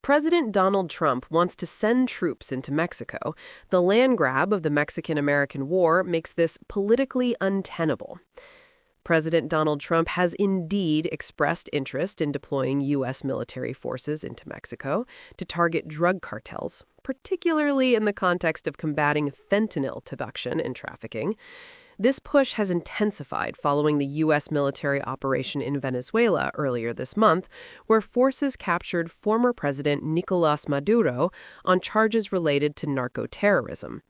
President Donald Trump wants to send troops into Mexico. The land grab of the Mexican-American War makes this politically untenable. President Donald Trump has indeed expressed interest in deploying U.S. military forces into Mexico to target drug cartels, particularly in the context of combating fentanyl production and trafficking. This push has intensified following the U.S. military operation in Venezuela earlier this month, where forces captured former President Nicolás Maduro on charges related to narco-terrorism.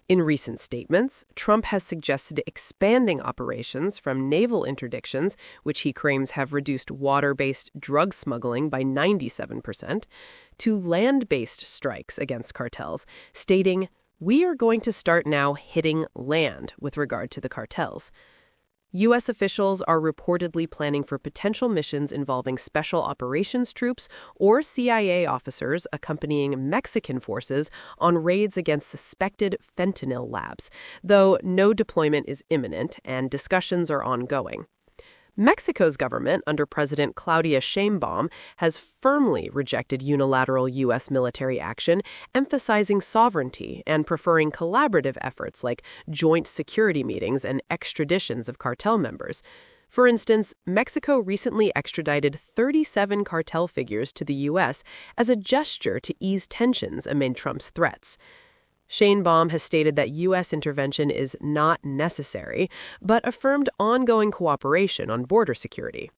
In recent statements, Trump has suggested expanding operations from naval interdictions, which he claims have reduced water-based drug smuggling by 97%, to land-based strikes against cartels, stating, "We are going to start now hitting land with regard to the cartels." U.S. officials are reportedly planning for potential missions involving special operations troops or CIA officers accompanying Mexican forces on raids against suspected fentanyl labs, though no deployment is imminent and discussions are ongoing. Mexico's government, under President Claudia Sheinbaum, has firmly rejected unilateral U.S. military action, emphasizing sovereignty and preferring collaborative efforts like joint security meetings and extraditions of cartel members. For instance, Mexico recently extradited 37 cartel figures to the U.S. as a gesture to ease tensions amid Trump's threats. Sheinbaum has stated that U.S. intervention is not necessary, but affirmed ongoing cooperation on border security.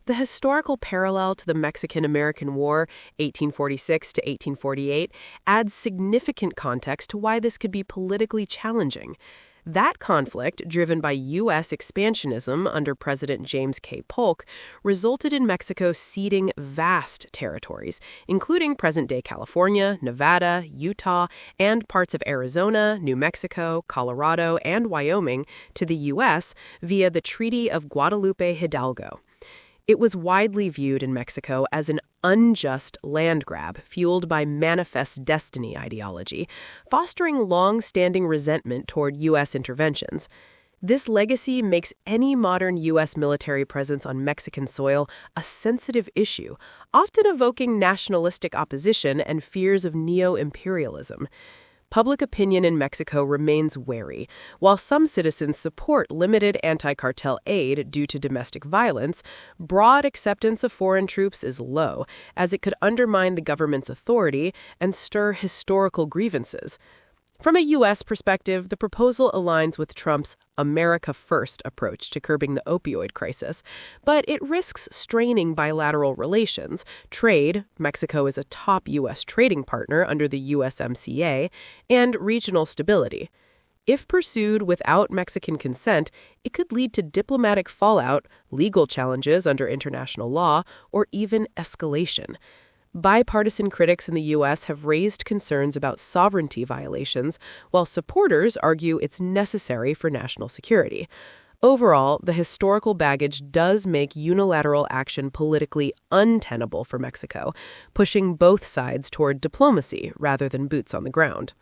The historical parallel to the Mexican-American War, 1846 to 1848, adds significant context to why this could be politically challenging. That conflict, driven by U.S. expansionism under President James K. Polk, resulted in Mexico ceding vast territories, including present-day California, Nevada, Utah, and parts of Arizona, New Mexico, Colorado, and Wyoming to the U.S. via the Treaty of Guadalupe Hidalgo. It was widely viewed in Mexico as an unjust land grab fueled by manifest destiny ideology, fostering long-standing resentment toward U.S. interventions. This legacy makes any modern U.S. military presence on Mexican soil a sensitive issue, often evoking nationalistic opposition and fears of neo-imperialism. Public opinion in Mexico remains wary. While some citizens support limited anti-cartel aid due to domestic violence, broad acceptance of foreign troops is low, as it could undermine the government's authority and stir historical grievances. From a U.S. perspective, the proposal aligns with Trump's America First approach to curbing the opioid crisis, but it risks straining bilateral relations, trade — Mexico is a top U.S. trading partner under the USMCA — and regional stability. If pursued without Mexican consent, it could lead to diplomatic fallout, legal challenges under international law, or even escalation. Bipartisan critics in the U.S. have raised concerns about sovereignty violations, while supporters argue it's necessary for national security. Overall, the historical baggage does make unilateral action politically untenable for Mexico, pushing both sides toward diplomacy rather than boots on the ground.